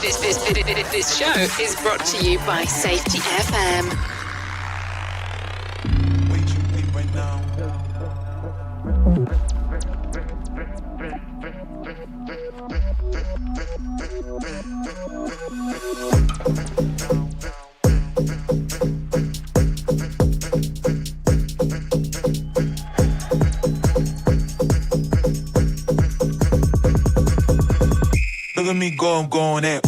This show is brought to you by Safety FM. Wait, you leave right now. Look at me go, I'm going at.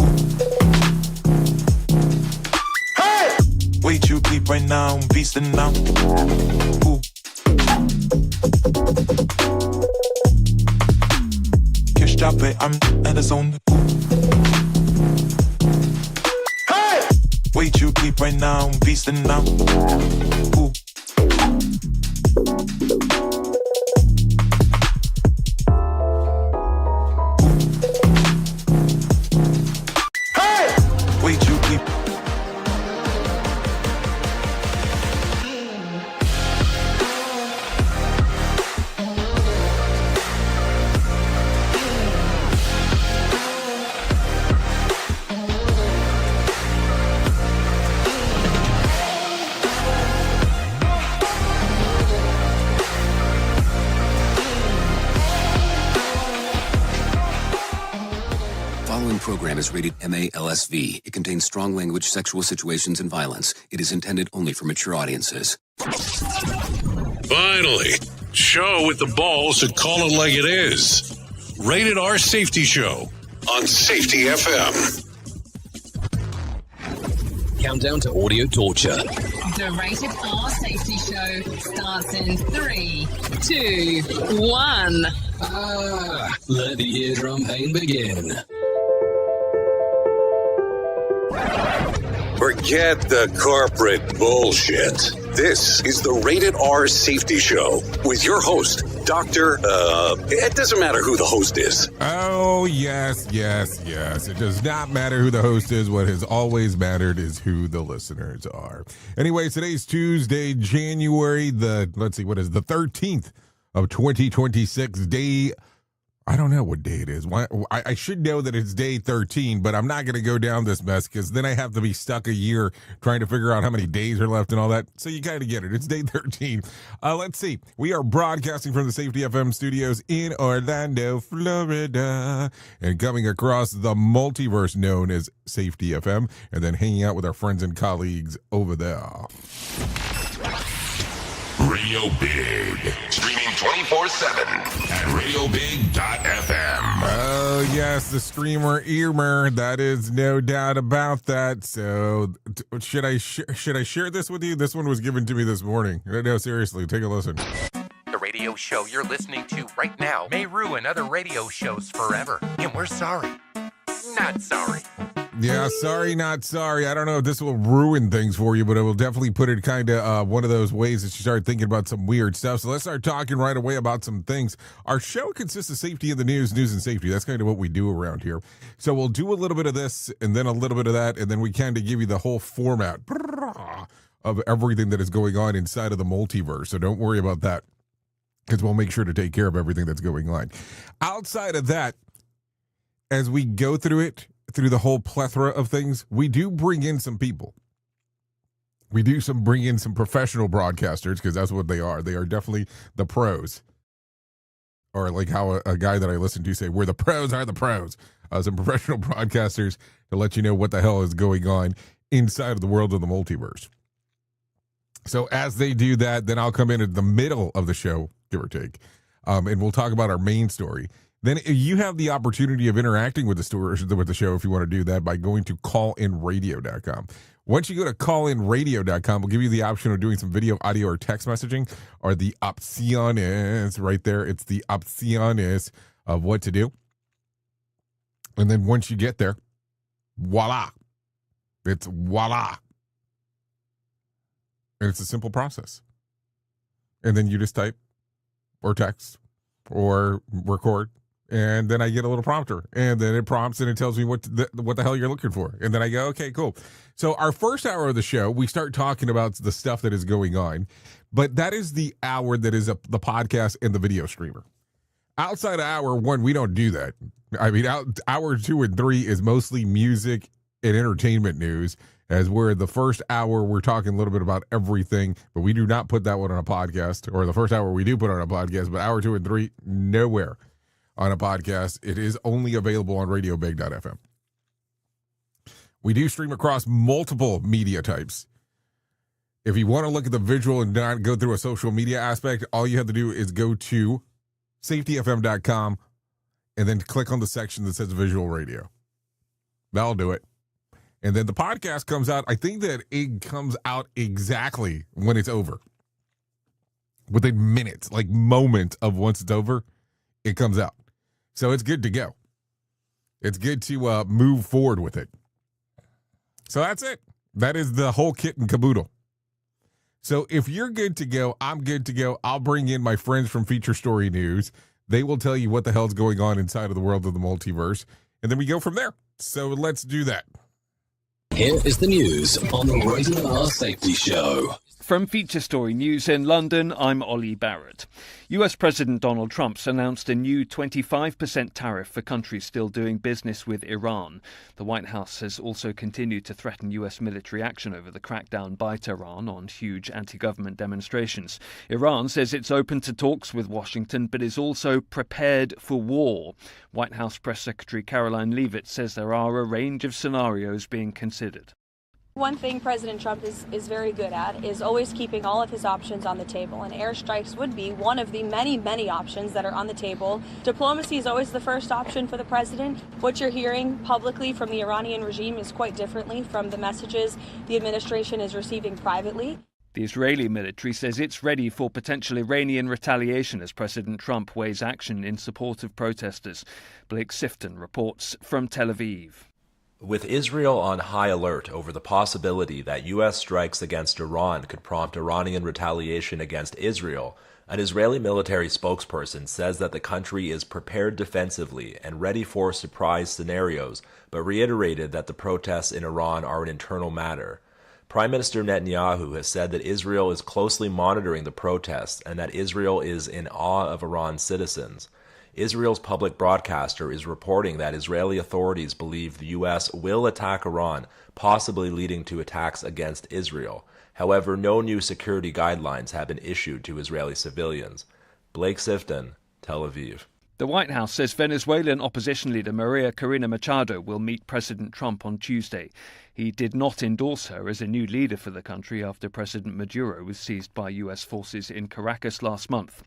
Hey! Wait, you bleep right now, I'm beastin' now. Ooh. Kiss drop it, I'm at the zone. Hey! Wait, you bleep right now, I'm beastin' now. Ooh. Program is rated MA-LSV. It contains strong language, sexual situations, and violence. It is intended only for mature audiences. Finally, show with the balls to call it like it is. Rated R Safety Show on Safety FM. Countdown to audio torture. The Rated R Safety Show starts in 3, 2, 1. Let the eardrum pain begin. Forget the corporate bullshit. This is the Rated R Safety Show with your host, Dr. It doesn't matter who the host is. Oh, yes. It does not matter who the host is. What has always mattered is who the listeners are. Anyway, today's Tuesday, January the 13th of 2026, day. I don't know what day it is. I should know that it's day 13, but I'm not going to go down this mess because then I have to be stuck a year trying to figure out how many days are left and all that. So you kind of get it. It's day 13. Let's see. We are broadcasting from the Safety FM studios in Orlando, Florida, and coming across the multiverse known as Safety FM, and then hanging out with our friends and colleagues over there. Radio Big. Streaming 24/7 at radiobig.fm. Oh, yes, the streamer Earmer. That is no doubt about that. So, should I share this with you? This one was given to me this morning. No, seriously, take a listen. The radio show you're listening to right now may ruin other radio shows forever. And we're sorry. Not sorry. Yeah, sorry, not sorry. I don't know if this will ruin things for you, but it will definitely put it kind of one of those ways that you start thinking about some weird stuff. So let's start talking right away about some things. Our show consists of safety in the news and safety. That's kind of what we do around here. So we'll do a little bit of this and then a little bit of that, and then we kind of give you the whole format of everything that is going on inside of the multiverse. So don't worry about that because we'll make sure to take care of everything that's going on. Outside of that, as we go through the whole plethora of things, we do bring in some people. We do bring in some professional broadcasters because that's what they are. They are definitely the pros. Or like how a guy that I listen to say, "We're the pros are the pros." Some professional broadcasters to let you know what the hell is going on inside of the world of the multiverse. So as they do that, then I'll come in at the middle of the show, give or take, and we'll talk about our main story. Then you have the opportunity of interacting with the show if you want to do that by going to callinradio.com. Once you go to callinradio.com, we'll give you the option of doing some video, audio, or text messaging, or the opciones right there. It's the opciones of what to do. And then once you get there, voila. It's voila. And it's a simple process. And then you just type or text or record. And then I get a little prompter, and then it prompts and it tells me what the hell you're looking for. And then I go, okay, cool. So our first hour of the show, we start talking about the stuff that is going on, but that is the hour that is the podcast and the video streamer. Outside of hour one, we don't do that. I mean, hour 2 and 3 is mostly music and entertainment news, as where the first hour we're talking a little bit about everything, but we do not put that one on a podcast, or the first hour we do put on a podcast, but hour 2 and 3, nowhere on a podcast. It is only available on radiobig.fm. We do stream across multiple media types. If you want to look at the visual and not go through a social media aspect, all you have to do is go to safetyfm.com and then click on the section that says visual radio. That'll do it. And then the podcast comes out. I think that it comes out exactly when it's over. Within minutes, like moments of once it's over, it comes out. So it's good to go. It's good to move forward with it. So that's it. That is the whole kit and caboodle. So if you're good to go, I'm good to go. I'll bring in my friends from Feature Story News. They will tell you what the hell's going on inside of the world of the multiverse. And then we go from there. So let's do that. Here is the news on the Rated R Safety Show. From Feature Story News in London, I'm Ollie Barrett. US President Donald Trump's announced a new 25% tariff for countries still doing business with Iran. The White House has also continued to threaten US military action over the crackdown by Tehran on huge anti-government demonstrations. Iran says it's open to talks with Washington, but is also prepared for war. White House Press Secretary Caroline Leavitt says there are a range of scenarios being considered. One thing President Trump is very good at is always keeping all of his options on the table, and airstrikes would be one of the many options that are on the table. Diplomacy is always the first option for the president. What you're hearing publicly from the Iranian regime is quite differently from the messages the administration is receiving privately. The Israeli military says it's ready for potential Iranian retaliation as President Trump weighs action in support of protesters. Blake Sifton reports from Tel Aviv. With Israel on high alert over the possibility that U.S. strikes against Iran could prompt Iranian retaliation against Israel, an Israeli military spokesperson says that the country is prepared defensively and ready for surprise scenarios, but reiterated that the protests in Iran are an internal matter. Prime Minister Netanyahu has said that Israel is closely monitoring the protests and that Israel is in awe of Iran's citizens. Israel's public broadcaster is reporting that Israeli authorities believe the U.S. will attack Iran, possibly leading to attacks against Israel. However, no new security guidelines have been issued to Israeli civilians. Blake Sifton, Tel Aviv. The White House says Venezuelan opposition leader Maria Corina Machado will meet President Trump on Tuesday. He did not endorse her as a new leader for the country after President Maduro was seized by U.S. forces in Caracas last month.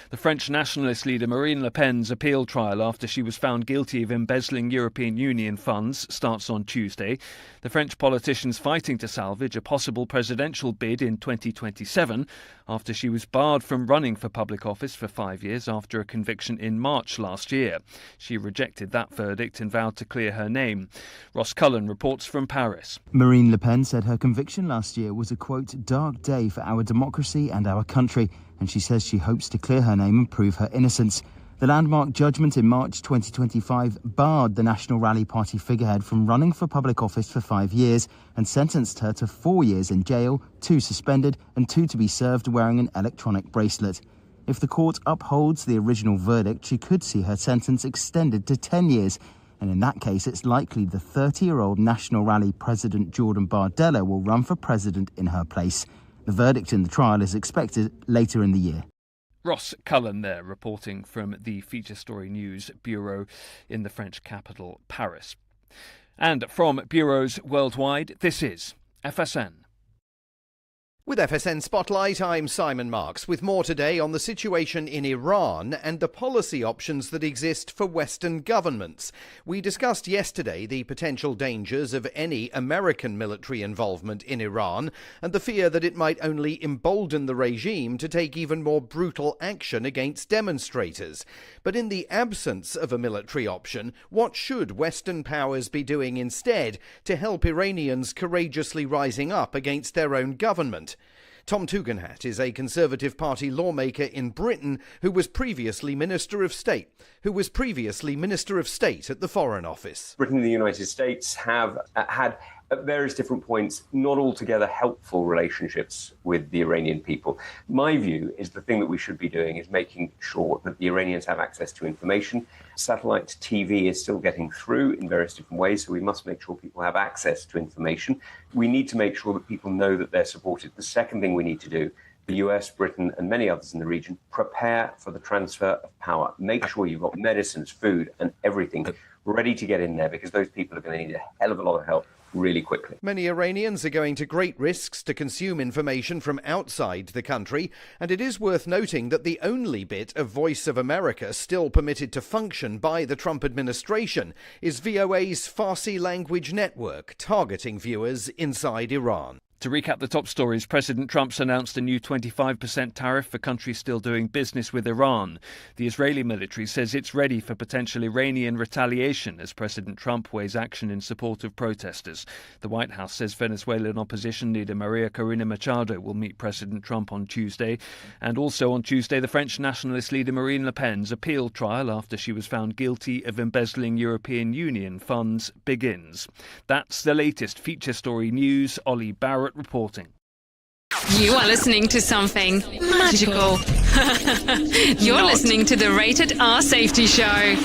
The French nationalist leader Marine Le Pen's appeal trial after she was found guilty of embezzling European Union funds starts on Tuesday. The French politician's fighting to salvage a possible presidential bid in 2027 after she was barred from running for public office for 5 years after a conviction in March last year. She rejected that verdict and vowed to clear her name. Ross Cullen reports from Paris. Marine Le Pen said her conviction last year was a, quote, dark day for our democracy and our country, and she says she hopes to clear her name and prove her innocence. The landmark judgment in March 2025 barred the National Rally Party figurehead from running for public office for 5 years and sentenced her to 4 years in jail, 2 suspended and 2 to be served wearing an electronic bracelet. If the court upholds the original verdict, she could see her sentence extended to 10 years. And in that case, it's likely the 30-year-old National Rally President Jordan Bardella will run for president in her place. The verdict in the trial is expected later in the year. Ross Cullen there, reporting from the Feature Story News Bureau in the French capital, Paris. And from bureaus worldwide, this is FSN. With FSN Spotlight, I'm Simon Marks, with more today on the situation in Iran and the policy options that exist for Western governments. We discussed yesterday the potential dangers of any American military involvement in Iran and the fear that it might only embolden the regime to take even more brutal action against demonstrators. But in the absence of a military option, what should Western powers be doing instead to help Iranians courageously rising up against their own government? Tom Tugendhat is a Conservative Party lawmaker in Britain who was previously Minister of State at the Foreign Office. Britain and the United States have had at various different points, not altogether helpful relationships with the Iranian people. My view is the thing that we should be doing is making sure that the Iranians have access to information. Satellite TV is still getting through in various different ways, so we must make sure people have access to information. We need to make sure that people know that they're supported. The second thing we need to do, the US, Britain, and many others in the region, prepare for the transfer of power. Make sure you've got medicines, food, and everything ready to get in there, because those people are going to need a hell of a lot of help really quickly. Many Iranians are going to great risks to consume information from outside the country, and it is worth noting that the only bit of Voice of America still permitted to function by the Trump administration is VOA's Farsi language network, targeting viewers inside Iran. To recap the top stories, President Trump's announced a new 25% tariff for countries still doing business with Iran. The Israeli military says it's ready for potential Iranian retaliation as President Trump weighs action in support of protesters. The White House says Venezuelan opposition leader Maria Corina Machado will meet President Trump on Tuesday. And also on Tuesday, the French nationalist leader Marine Le Pen's appeal trial after she was found guilty of embezzling European Union funds begins. That's the latest feature story news. Ollie Barrett reporting. You are listening to something magical. You're listening to the Rated R Safety Show.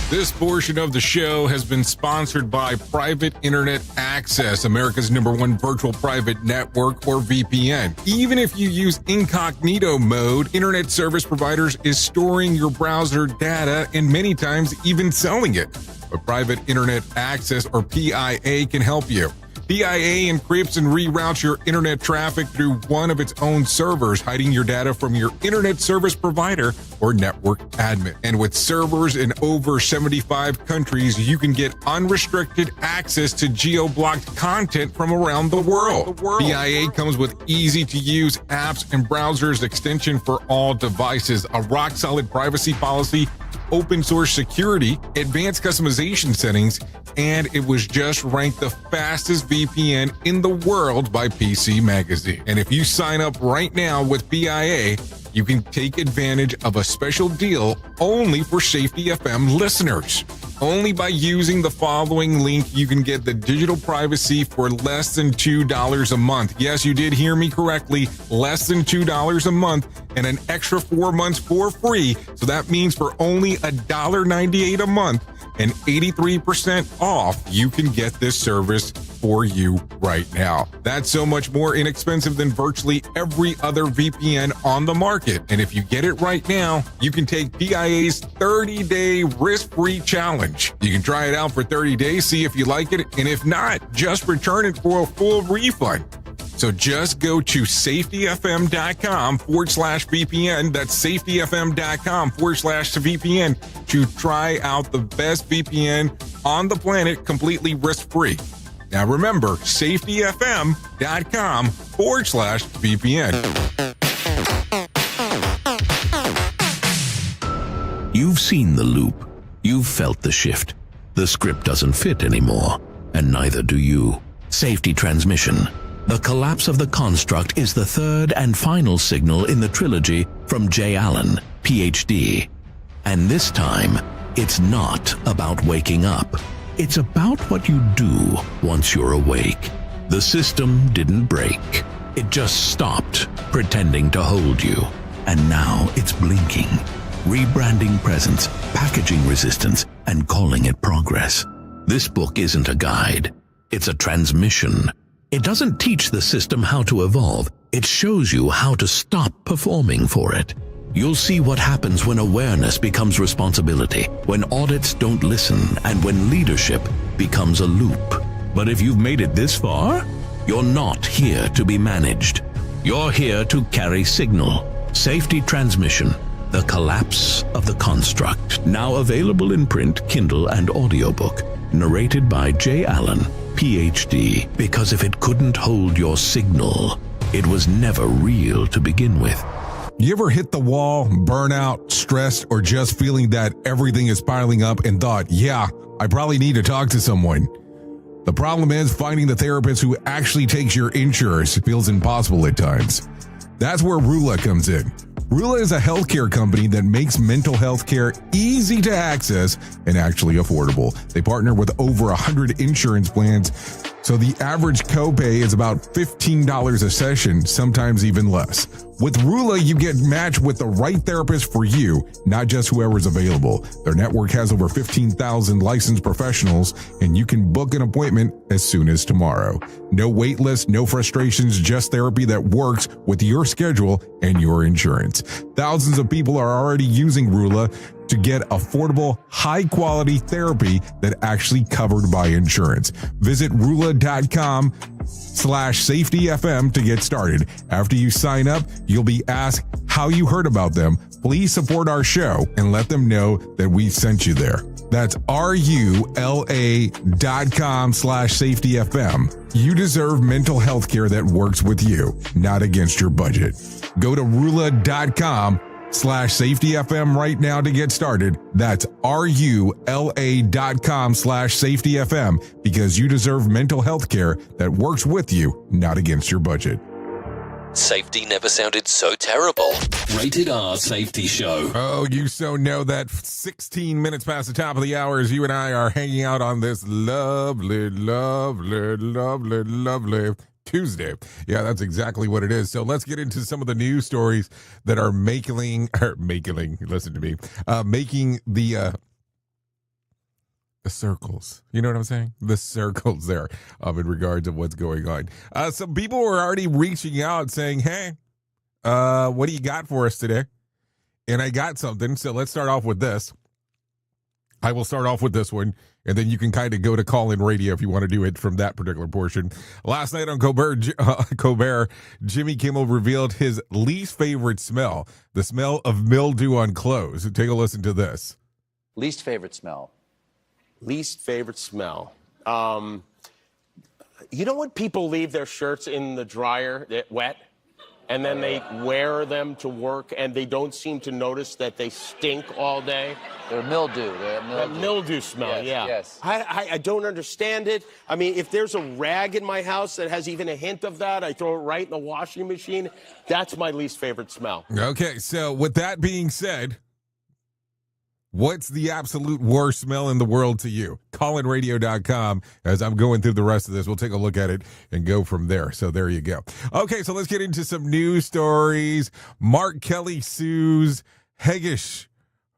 This portion of the show has been sponsored by Private Internet Access, America's #1 virtual private network, or VPN. Even if you use incognito mode, internet service providers is storing your browser data and many times even selling it. But Private Internet Access, or PIA, can help you. PIA encrypts and reroutes your internet traffic through one of its own servers, hiding your data from your internet service provider or network admin. And with servers in over 75 countries, you can get unrestricted access to geo-blocked content from around the world. PIA comes with easy-to-use apps and browsers extension for all devices, a rock-solid privacy policy, open source security, advanced customization settings, and it was just ranked the fastest VPN in the world by PC Magazine. And if you sign up right now with PIA, you can take advantage of a special deal only for Safety FM listeners. Only by using the following link, you can get the digital privacy for less than $2 a month. Yes, you did hear me correctly, less than $2 a month, and an extra 4 months for free. So that means for only $1.98 a month and 83% off, you can get this service for you right now. That's so much more inexpensive than virtually every other VPN on the market. And if you get it right now, you can take PIA's 30-day risk-free challenge. You can try it out for 30 days, see if you like it, and if not, just return it for a full refund. So just go to safetyfm.com/VPN. That's safetyfm.com/VPN to try out the best VPN on the planet completely risk-free. Now remember, safetyfm.com/VPN. You've seen the loop. You've felt the shift. The script doesn't fit anymore, and neither do you. Safety transmission. The collapse of the construct is the third and final signal in the trilogy from Jay Allen, PhD. And this time, it's not about waking up. It's about what you do once you're awake. The system didn't break. It just stopped pretending to hold you. And now it's blinking, rebranding presence, packaging resistance, and calling it progress. This book isn't a guide. It's a transmission. It doesn't teach the system how to evolve. It shows you how to stop performing for it. You'll see what happens when awareness becomes responsibility, when audits don't listen, and when leadership becomes a loop. But if you've made it this far, you're not here to be managed. You're here to carry signal. Safety transmission. The collapse of the construct. Now available in print, Kindle, and audiobook. Narrated by Jay Allen, PhD. Because if it couldn't hold your signal, it was never real to begin with. You ever hit the wall, burnout, stressed, or just feeling that everything is piling up and thought, yeah, I probably need to talk to someone? The problem is finding the therapist who actually takes your insurance feels impossible at times. That's where Rula comes in. Rula is a healthcare company that makes mental health care easy to access and actually affordable. They partner with over 100 insurance plans, so the average copay is about $15 a session, sometimes even less. With Rula, you get matched with the right therapist for you, not just whoever's available. Their network has over 15,000 licensed professionals, and you can book an appointment as soon as tomorrow. No wait list, no frustrations, just therapy that works with your schedule and your insurance. Thousands of people are already using Rula to get affordable, high-quality therapy that actually covered by insurance. Visit Rula.com/safetyfm to get started. After you sign up, you'll be asked how you heard about them. Please support our show and let them know that we sent you there. That's RULA.com/safetyfm. You deserve mental health care that works with you, not against your budget. Go to Rula.com/safetyfm right now to get started. That's RULA.com/safetyfm, because you deserve mental health care that works with you, not against your budget. Safety never sounded so terrible. Rated R Safety Show. Oh, you so know that 16 minutes past the top of the hour as you and I are hanging out on this lovely Tuesday. Yeah, that's exactly what it is. So let's get into some of the news stories that are making the circles. You know what I'm saying? The circles there in regards of what's going on. Some people were already reaching out saying, hey, what do you got for us today? And I got something. So let's start off with this. I will start off with this one, and then you can kind of go to call-in radio if you want to do it from that particular portion. Last night on Colbert, Jimmy Kimmel revealed his least favorite smell, the smell of mildew on clothes. Take a listen to this. Least favorite smell. Least favorite smell. You know when people leave their shirts in the dryer wet, and then they wear them to work, and they don't seem to notice that they stink all day? They're mildew. That mildew smell, yes, yeah. Yes. I don't understand it. I mean, if there's a rag in my house that has even a hint of that, I throw it right in the washing machine. That's my least favorite smell. Okay, so with that being said, what's the absolute worst smell in the world to you? CallinRadio.com. As I'm going through the rest of this, we'll take a look at it and go from there. So there you go. Okay, so let's get into some news stories. Mark Kelly sues Hegesh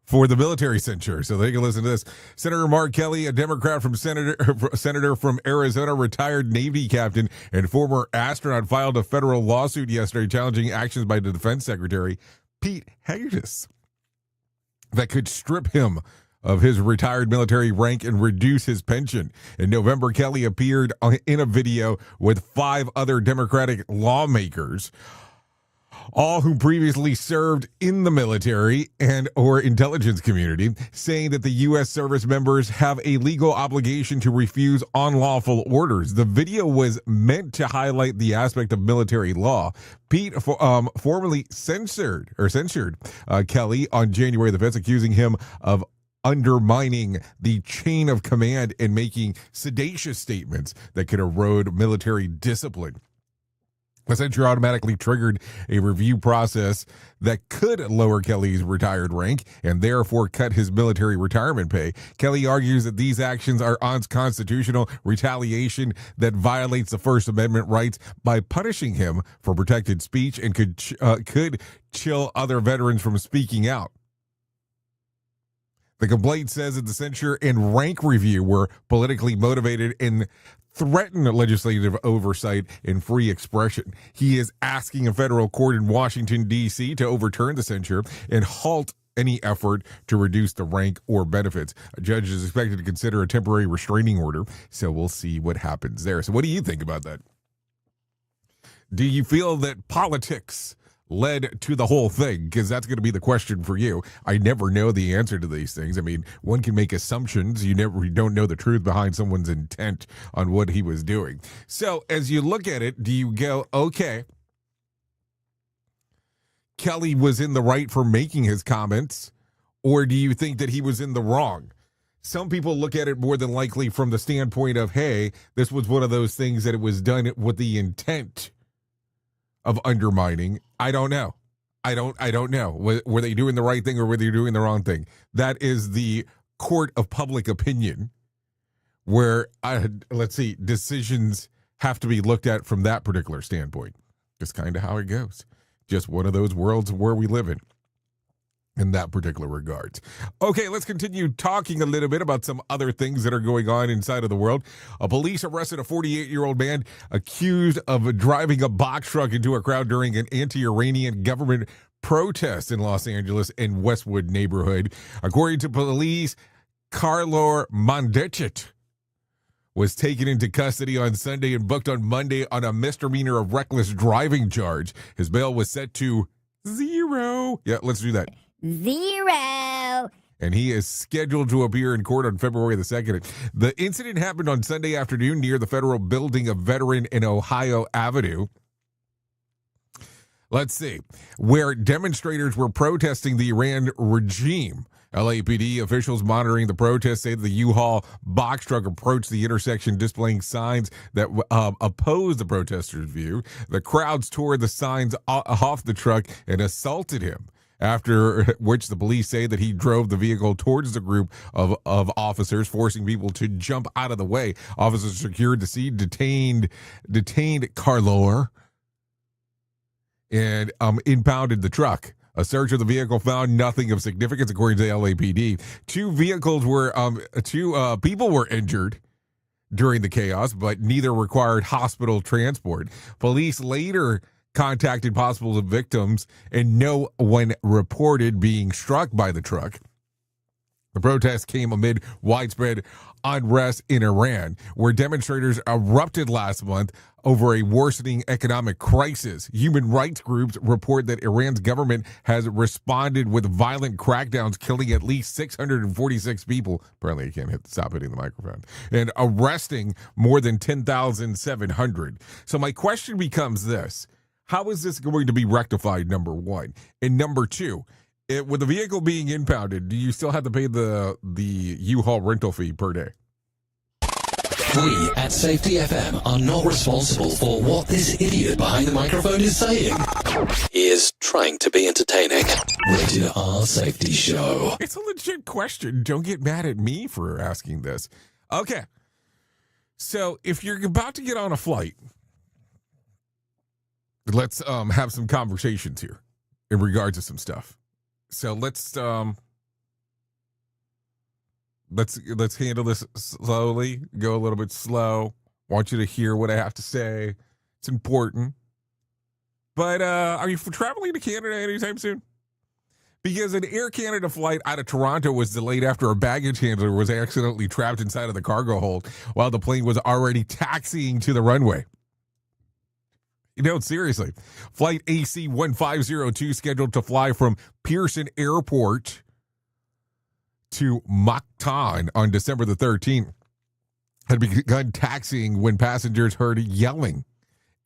for the military censure. So they can listen to this. Senator Mark Kelly, a Democrat senator from Arizona, retired Navy captain and former astronaut, filed a federal lawsuit yesterday challenging actions by the defense secretary, Pete Hegesh, that could strip him of his retired military rank and reduce his pension. In November, Kelly appeared in a video with 5 other Democratic lawmakers, all who previously served in the military and or intelligence community, saying that the U.S. service members have a legal obligation to refuse unlawful orders. The video was meant to highlight the aspect of military law. Pete formally censured Kelly on January the 5th, accusing him of undermining the chain of command and making seditious statements that could erode military discipline. The censure automatically triggered a review process that could lower Kelly's retired rank and therefore cut his military retirement pay. Kelly argues that these actions are unconstitutional retaliation that violates the First Amendment rights by punishing him for protected speech and could chill other veterans from speaking out. The complaint says that the censure and rank review were politically motivated and threaten legislative oversight and free expression. He is asking a federal court in Washington, D.C. to overturn the censure and halt any effort to reduce the rank or benefits. A judge is expected to consider a temporary restraining order, so we'll see what happens there. So what do you think about that? Do you feel that politics led to the whole thing? Because that's going to be the question for you. I never know the answer to these things. I mean, one can make assumptions. You don't know the truth behind someone's intent on what he was doing. So as you look at it, do you go, okay, Kelly was in the right for making his comments, or do you think that he was in the wrong? Some people look at it more than likely from the standpoint of, hey, this was one of those things that it was done with the intent of undermining. I don't know. I don't know. Were they doing the right thing or were they doing the wrong thing? That is the court of public opinion, where let's see, decisions have to be looked at from that particular standpoint. Just kind of how it goes. Just one of those worlds where we live in that particular regards. Okay, let's continue talking a little bit about some other things that are going on inside of the world. Police arrested a 48-year-old man accused of driving a box truck into a crowd during an anti-Iranian government protest in Los Angeles and Westwood neighborhood. According to police, Carlo Mondechet was taken into custody on Sunday and booked on Monday on a misdemeanor of reckless driving charge. His bail was set to 0. Yeah, let's do that. 0. And he is scheduled to appear in court on February the 2nd. The incident happened on Sunday afternoon near the federal building of Veteran and Ohio Avenue. Let's see, where demonstrators were protesting the Iran regime. LAPD officials monitoring the protests say the U-Haul box truck approached the intersection displaying signs that opposed the protesters' view. The crowds tore the signs off the truck and assaulted him, after which the police say that he drove the vehicle towards the group of officers, forcing people to jump out of the way. Officers secured the scene, detained Carlo, and impounded the truck. A search of the vehicle found nothing of significance, according to the LAPD. Two people were injured during the chaos, but neither required hospital transport. Police later contacted possible victims, and no one reported being struck by the truck. The protest came amid widespread unrest in Iran, where demonstrators erupted last month over a worsening economic crisis. Human rights groups report that Iran's government has responded with violent crackdowns, killing at least 646 people. Apparently, I can't stop hitting the microphone. And arresting more than 10,700. So my question becomes this. How is this going to be rectified, number one? And number two, with the vehicle being impounded, do you still have to pay the U-Haul rental fee per day? We at Safety FM are not responsible for what this idiot behind the microphone is saying. He is trying to be entertaining. Rated R Safety Show. It's a legit question. Don't get mad at me for asking this. Okay. So if you're about to get on a flight, let's have some conversations here in regards to some stuff. So let's handle this slowly. Go a little bit slow. Want you to hear what I have to say. It's important. But are you traveling to Canada anytime soon? Because an Air Canada flight out of Toronto was delayed after a baggage handler was accidentally trapped inside of the cargo hold while the plane was already taxiing to the runway. Seriously. Flight AC 1502 scheduled to fly from Pearson Airport to Mactan on December the 13th had begun taxiing when passengers heard yelling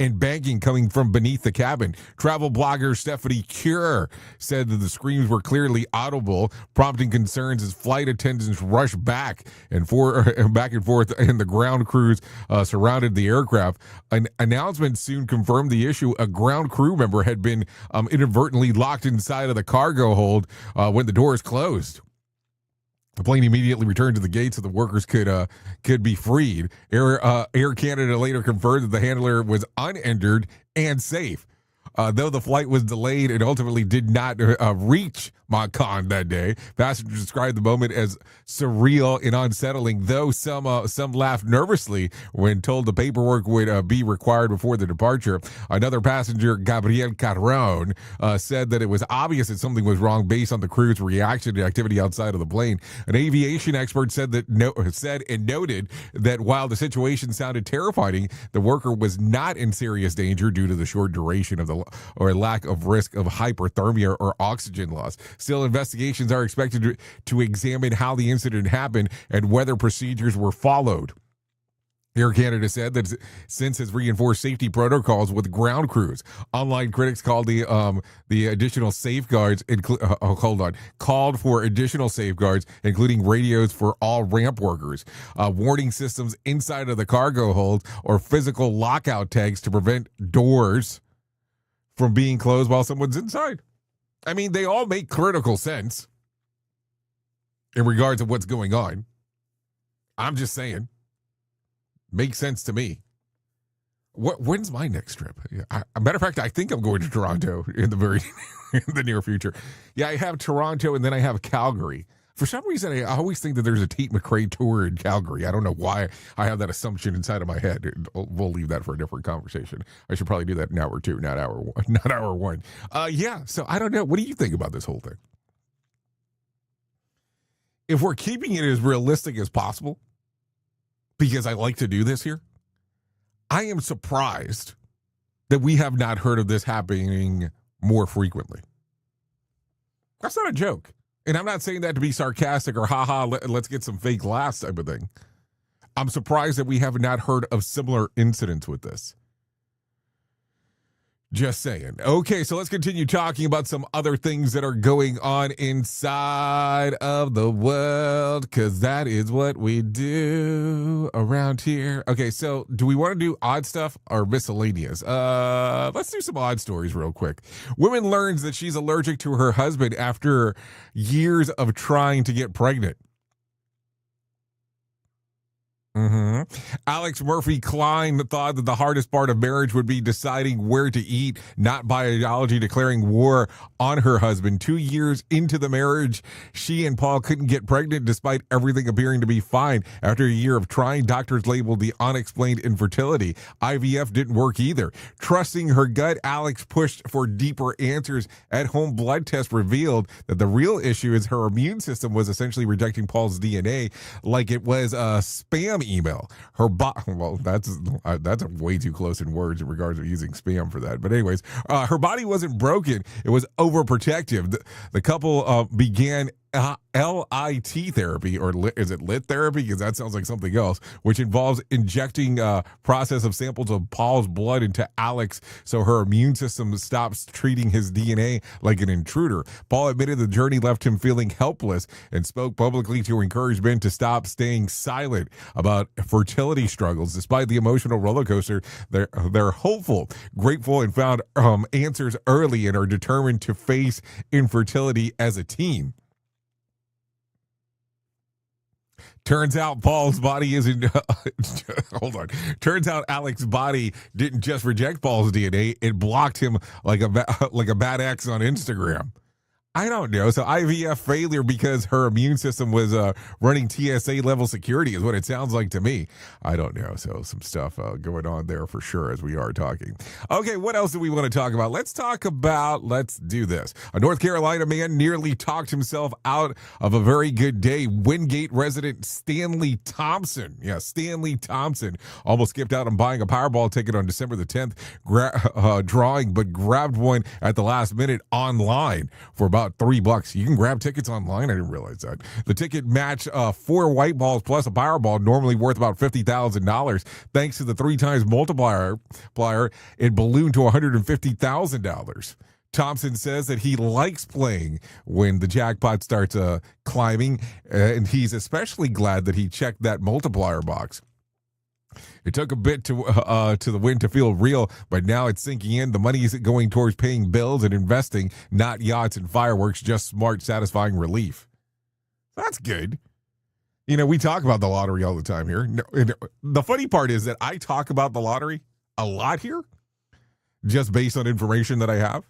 and banging coming from beneath the cabin. Travel blogger Stephanie Cure said that the screams were clearly audible, prompting concerns as flight attendants rushed back and forth, and the ground crews surrounded the aircraft. An announcement soon confirmed the issue. A ground crew member had been inadvertently locked inside of the cargo hold when the doors closed. The plane immediately returned to the gate so the workers could be freed. Air Canada later confirmed that the handler was uninjured and safe. Though the flight was delayed and ultimately did not reach Mactan that day, passengers described the moment as surreal and unsettling, though some laughed nervously when told the paperwork would be required before the departure. Another passenger, Gabriel Carron, said that it was obvious that something was wrong based on the crew's reaction to activity outside of the plane. An aviation expert said and noted that while the situation sounded terrifying, the worker was not in serious danger due to the short duration of or lack of risk of hypothermia or oxygen loss. Still, investigations are expected to examine how the incident happened and whether procedures were followed. Air Canada said that since has reinforced safety protocols with ground crews. Online critics called the additional safeguards called for additional safeguards, including radios for all ramp workers, warning systems inside of the cargo hold, or physical lockout tags to prevent doors from being closed while someone's inside. I mean, they all make critical sense in regards to what's going on. I'm just saying. Makes sense to me. When's my next trip? A matter of fact, I think I'm going to Toronto in the near future. Yeah, I have Toronto and then I have Calgary. For some reason, I always think that there's a Tate McRae tour in Calgary. I don't know why I have that assumption inside of my head. We'll leave that for a different conversation. I should probably do that in hour 2, not hour 1. Yeah, so I don't know. What do you think about this whole thing? If we're keeping it as realistic as possible, because I like to do this here, I am surprised that we have not heard of this happening more frequently. That's not a joke. And I'm not saying that to be sarcastic or haha, let's get some fake laughs type of thing. I'm surprised that we have not heard of similar incidents with this. Just saying. Okay, so let's continue talking about some other things that are going on inside of the world, because that is what we do around here. Okay, so do we want to do odd stuff or miscellaneous? Let's do some odd stories real quick. Woman learns that she's allergic to her husband after years of trying to get pregnant. Alex Murphy Klein thought that the hardest part of marriage would be deciding where to eat, not biology declaring war on her husband. 2 years into the marriage, she and Paul couldn't get pregnant despite everything appearing to be fine. After a year of trying, doctors labeled the unexplained infertility. IVF didn't work either. Trusting her gut, Alex pushed for deeper answers. At-home blood tests revealed that the real issue is her immune system was essentially rejecting Paul's DNA like it was a spam email. Well, that's way too close in words in regards to using spam for that. But anyways, her body wasn't broken. It was overprotective. The couple began LIT therapy, or is it lit therapy? Because that sounds like something else, which involves injecting process of samples of Paul's blood into Alex so her immune system stops treating his DNA like an intruder. Paul admitted the journey left him feeling helpless and spoke publicly to encourage men to stop staying silent about fertility struggles. Despite the emotional roller coaster, they're hopeful, grateful, and found answers early and are determined to face infertility as a team. Turns out Paul's body isn't. Hold on. Turns out Alex's body didn't just reject Paul's DNA; it blocked him like a bad ex on Instagram. I don't know. So IVF failure because her immune system was running TSA level security is what it sounds like to me. I don't know. So some stuff going on there for sure as we are talking. Okay, what else do we want to talk about? Let's do this. A North Carolina man nearly talked himself out of a very good day. Wingate resident Stanley Thompson. Yeah, Stanley Thompson almost skipped out on buying a Powerball ticket on December the 10th drawing, but grabbed one at the last minute online for about $3. You can grab tickets online. I didn't realize that. The ticket matched 4 white balls plus a Powerball, normally worth about $50,000. Thanks to the 3 times multiplier, it ballooned to $150,000. Thompson says that he likes playing when the jackpot starts climbing, and he's especially glad that he checked that multiplier box. It took a bit to the win to feel real, but now it's sinking in. The money is going towards paying bills and investing, not yachts and fireworks, just smart, satisfying relief. That's good. You know, we talk about the lottery all the time here. The funny part is that I talk about the lottery a lot here, just based on information that I have.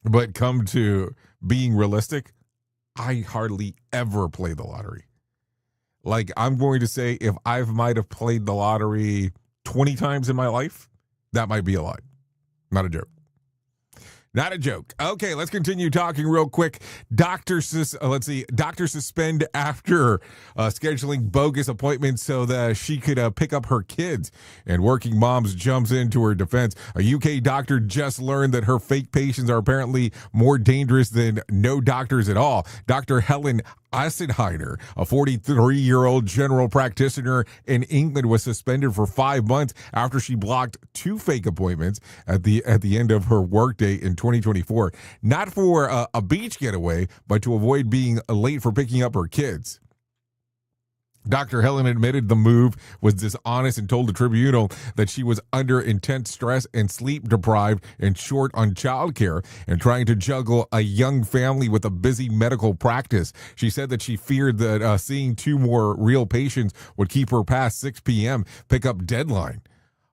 But come to being realistic, I hardly ever play the lottery. Like, I'm going to say if I might have played the lottery 20 times in my life, that might be a lot. Not a joke. Not a joke. Okay, let's continue talking real quick. Doctors suspend after scheduling bogus appointments so that she could pick up her kids. And Working Moms jumps into her defense. A UK doctor just learned that her fake patients are apparently more dangerous than no doctors at all. Dr. Helen Eisenheiner, a 43-year-old general practitioner in England, was suspended for 5 months after she blocked 2 fake appointments at the end of her workday in 2024, not for a beach getaway, but to avoid being late for picking up her kids. Dr. Helen admitted the move was dishonest and told the tribunal that she was under intense stress and sleep deprived and short on childcare and trying to juggle a young family with a busy medical practice. She said that she feared that seeing 2 more real patients would keep her past 6 p.m. pickup deadline.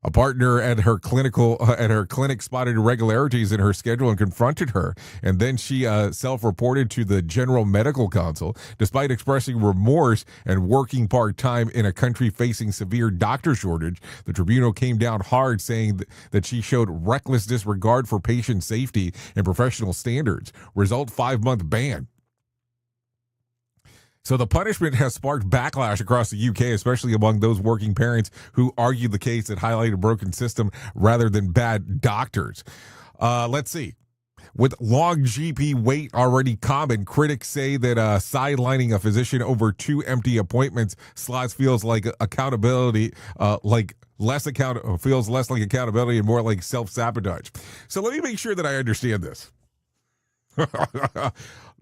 A partner at her clinic spotted irregularities in her schedule and confronted her. And then she self-reported to the General Medical Council. Despite expressing remorse and working part-time in a country facing severe doctor shortage, the tribunal came down hard, saying that she showed reckless disregard for patient safety and professional standards. Result, 5-month ban. So the punishment has sparked backlash across the UK, especially among those working parents who argued the case that highlighted a broken system rather than bad doctors. Let's see. With long GP wait already common, critics say that sidelining a physician over 2 empty appointments slots feels like accountability, feels less like accountability and more like self-sabotage. So let me make sure that I understand this.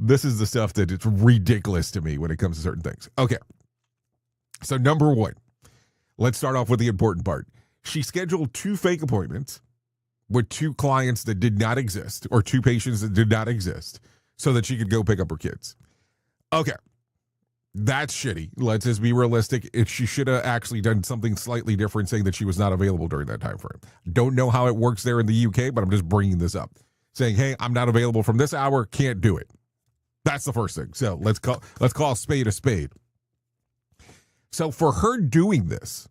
This is the stuff that it's ridiculous to me when it comes to certain things. Okay. So number 1, let's start off with the important part. She scheduled 2 fake appointments with 2 clients that did not exist, or 2 patients that did not exist, so that she could go pick up her kids. Okay. That's shitty. Let's just be realistic. She should have actually done something slightly different, saying that she was not available during that time frame. Don't know how it works there in the UK, but I'm just bringing this up. Saying, hey, I'm not available from this hour, can't do it. That's the first thing. So let's call a spade a spade. So for her doing this,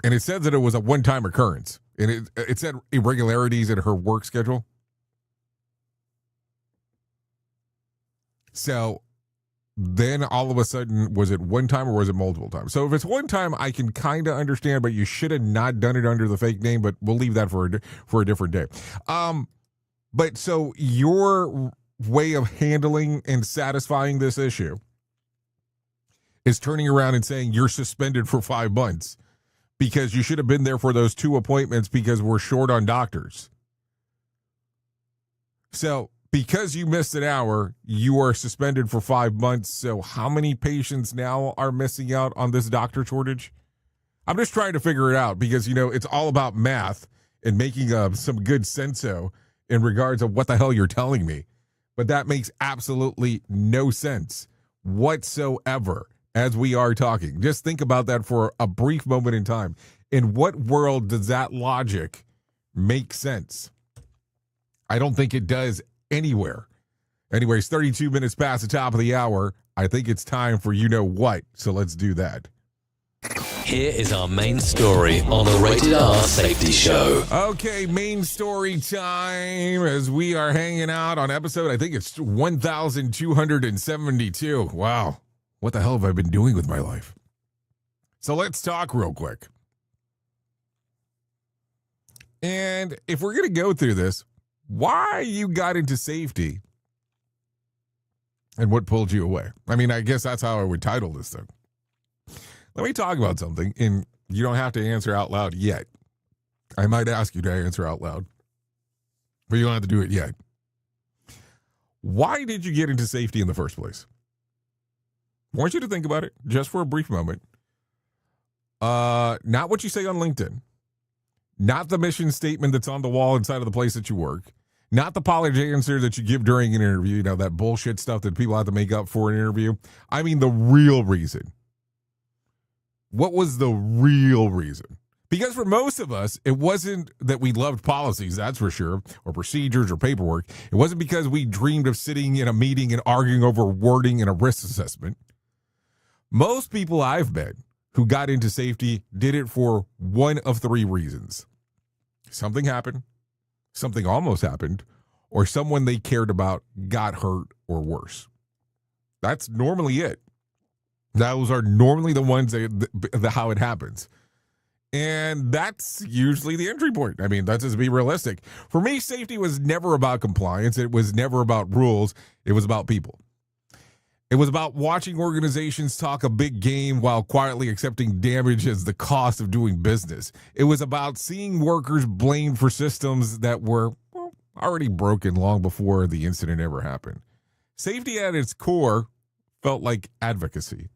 and it said that it was a one-time occurrence, and it said irregularities in her work schedule. So then all of a sudden, was it one time or was it multiple times? So if it's one time, I can kind of understand, but you should have not done it under the fake name, but we'll leave that for a different day. But so your way of handling and satisfying this issue is turning around and saying you're suspended for 5 months because you should have been there for those 2 appointments because we're short on doctors. So because you missed an hour, you are suspended for 5 months. So how many patients now are missing out on this doctor shortage? I'm just trying to figure it out because, it's all about math and making some good sense-o in regards of what the hell you're telling me. But that makes absolutely no sense whatsoever as we are talking. Just think about that for a brief moment in time. In what world does that logic make sense? I don't think it does anywhere. Anyways, 32 minutes past the top of the hour. I think it's time for you know what. So let's do that. Here is our main story on the Rated R Safety Show. Okay, main story time as we are hanging out on episode, I think it's 1272. Wow. What the hell have I been doing with my life? So let's talk real quick. And if we're going to go through this, why you got into safety and what pulled you away? I mean, I guess that's how I would title this thing. Let me talk about something, and you don't have to answer out loud yet. I might ask you to answer out loud, but you don't have to do it yet. Why did you get into safety in the first place? I want you to think about it just for a brief moment. Not what you say on LinkedIn. Not the mission statement that's on the wall inside of the place that you work. Not the polished answer that you give during an interview, that bullshit stuff that people have to make up for an interview. I mean, the real reason. What was the real reason? Because for most of us, it wasn't that we loved policies, that's for sure, or procedures or paperwork. It wasn't because we dreamed of sitting in a meeting and arguing over wording in a risk assessment. Most people I've met who got into safety did it for one of 3 reasons. Something happened, something almost happened, or someone they cared about got hurt or worse. That's normally it. Those are normally the ones that how it happens. And that's usually the entry point. I mean, let's just be realistic. For me, safety was never about compliance. It was never about rules. It was about people. It was about watching organizations talk a big game while quietly accepting damage as the cost of doing business. It was about seeing workers blamed for systems that were already broken long before the incident ever happened. Safety at its core felt like advocacy.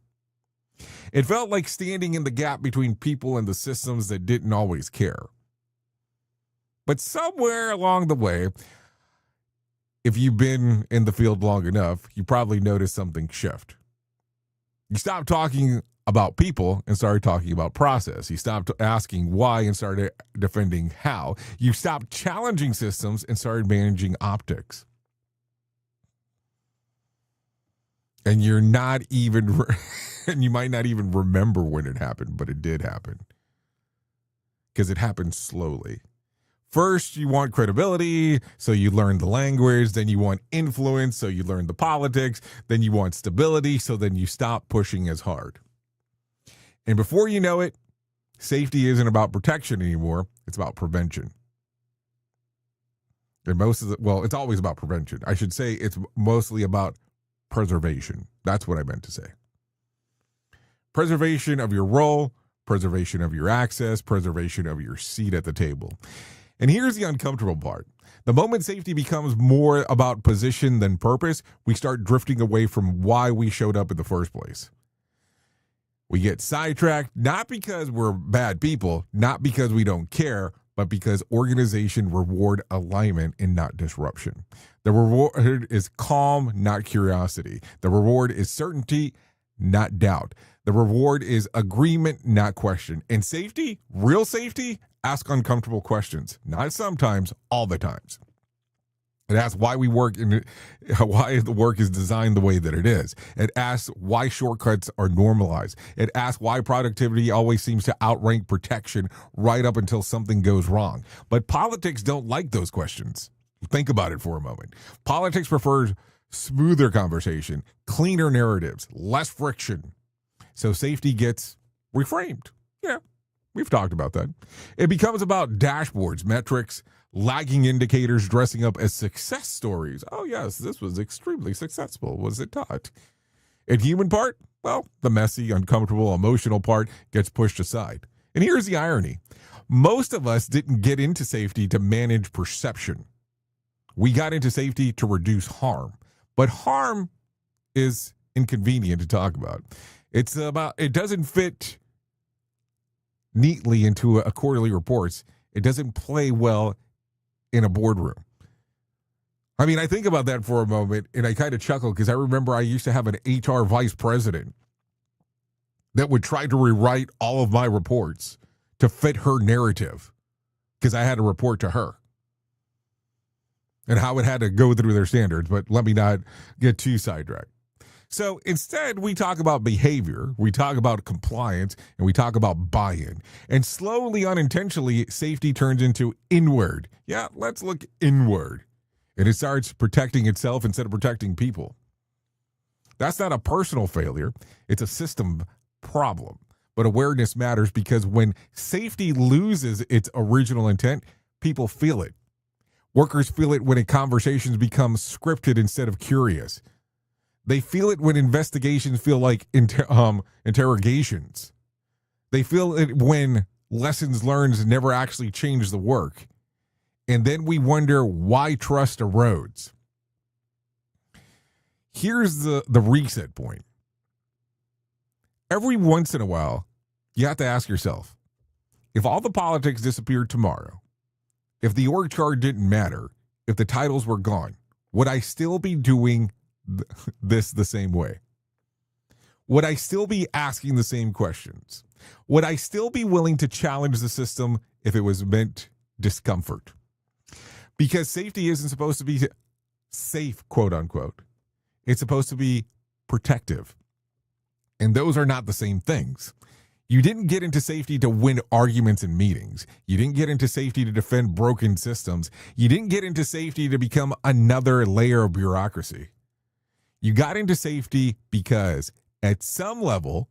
It felt like standing in the gap between people and the systems that didn't always care. But somewhere along the way, if you've been in the field long enough, you probably noticed something shift. You stopped talking about people and started talking about process. You stopped asking why and started defending how. You stopped challenging systems and started managing optics. And you're not even, and you might not even remember when it happened, but it did happen. Because it happened slowly. First, you want credibility, so you learn the language. Then you want influence, so you learn the politics. Then you want stability, so then you stop pushing as hard. And before you know it, safety isn't about protection anymore. It's about prevention. And it's always about prevention. I should say it's mostly about preservation. That's what I meant to say. Preservation of your role, preservation of your access, preservation of your seat at the table. And here's the uncomfortable part. The moment safety becomes more about position than purpose, we start drifting away from why we showed up in the first place. We get sidetracked, not because we're bad people, not because we don't care, but because organization reward alignment and not disruption. The reward is calm, not curiosity. The reward is certainty, not doubt. The reward is agreement, not question. And safety, real safety, ask uncomfortable questions. Not sometimes, all the times. It asks why we work and why the work is designed the way that it is. It asks why shortcuts are normalized. It asks why productivity always seems to outrank protection right up until something goes wrong. But politics don't like those questions. Think about it for a moment. Politics prefers smoother conversation, cleaner narratives, less friction. So safety gets reframed. Yeah, we've talked about that. It becomes about dashboards, metrics, lagging indicators dressing up as success stories. Oh, yes, this was extremely successful, was it not? And human part? Well, the messy, uncomfortable, emotional part gets pushed aside. And here's the irony. Most of us didn't get into safety to manage perception. We got into safety to reduce harm. But harm is inconvenient to talk about. It doesn't fit neatly into a quarterly reports. It doesn't play well in a boardroom. I mean, I think about that for a moment and I kind of chuckle because I remember I used to have an HR vice president that would try to rewrite all of my reports to fit her narrative because I had to report to her and how it had to go through their standards. But let me not get too sidetracked. So instead, we talk about behavior, we talk about compliance, and we talk about buy-in. And slowly, unintentionally, safety turns into inward. Yeah, let's look inward. And it starts protecting itself instead of protecting people. That's not a personal failure. It's a system problem. But awareness matters because when safety loses its original intent, people feel it. Workers feel it when conversations become scripted instead of curious. They feel it when investigations feel like interrogations. They feel it when lessons learned never actually change the work. And then we wonder why trust erodes. Here's the reset point. Every once in a while, you have to ask yourself, if all the politics disappeared tomorrow, if the org chart didn't matter, if the titles were gone, would I still be doing this the same way? Would I still be asking the same questions? Would I still be willing to challenge the system if it was meant discomfort? Because safety isn't supposed to be safe, quote unquote. It's supposed to be protective. And those are not the same things. You didn't get into safety to win arguments in meetings. You didn't get into safety to defend broken systems. You didn't get into safety to become another layer of bureaucracy. You got into safety because at some level,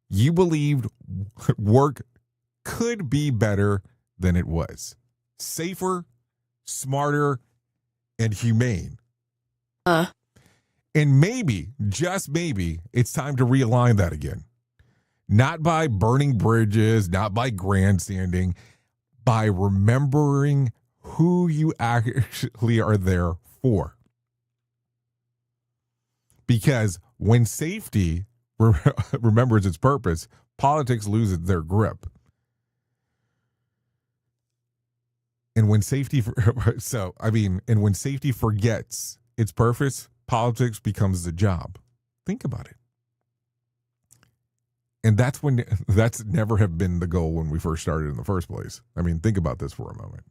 you believed work could be better than it was. Safer, smarter, and humane. And maybe, just maybe, it's time to realign that again. Not by burning bridges, not by grandstanding, by remembering who you actually are there for. Because when safety remembers its purpose, politics loses their grip. And when safety forgets its purpose, politics becomes the job. Think about it. And that's never have been the goal when we first started in the first place. I mean, think about this for a moment.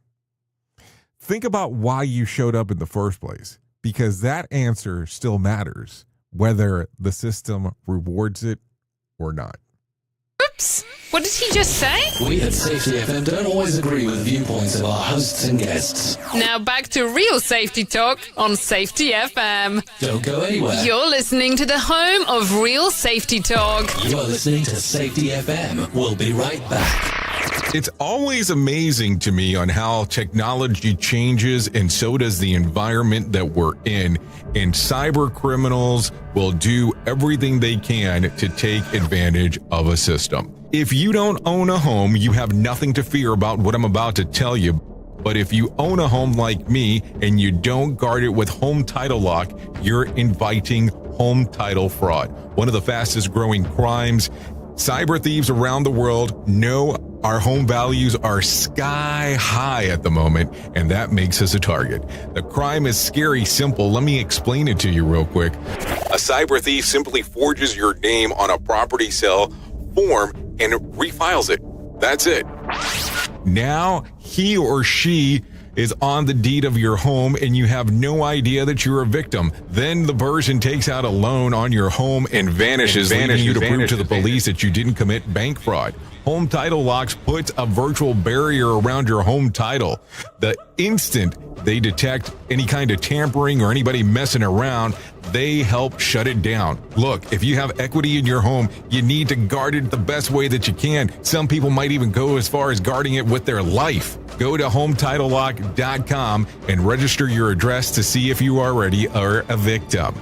Think about why you showed up in the first place, because that answer still matters, whether the system rewards it or not. Oops! What did he just say? We at Safety FM don't always agree with viewpoints of our hosts and guests. Now back to real safety talk on Safety FM. Don't go anywhere. You're listening to the home of real safety talk. You're listening to Safety FM. We'll be right back. It's always amazing to me on how technology changes, and so does the environment that we're in. And cyber criminals will do everything they can to take advantage of a system. If you don't own a home, you have nothing to fear about what I'm about to tell you. But if you own a home like me and you don't guard it with Home Title Lock, you're inviting home title fraud. One of the fastest growing crimes. Cyber thieves around the world know our home values are sky high at the moment, and that makes us a target. The crime is scary simple. Let me explain it to you real quick. A cyber thief simply forges your name on a property sale form and refiles it. That's it. Now he or she is on the deed of your home and you have no idea that you're a victim. Then the person takes out a loan on your home and vanishes, leaving you to prove to the police that you didn't commit bank fraud. Home Title Locks puts a virtual barrier around your home title. The instant they detect any kind of tampering or anybody messing around, they help shut it down. Look, if you have equity in your home, you need to guard it the best way that you can. Some people might even go as far as guarding it with their life. Go to HometitleLock.com and register your address to see if you already are a victim.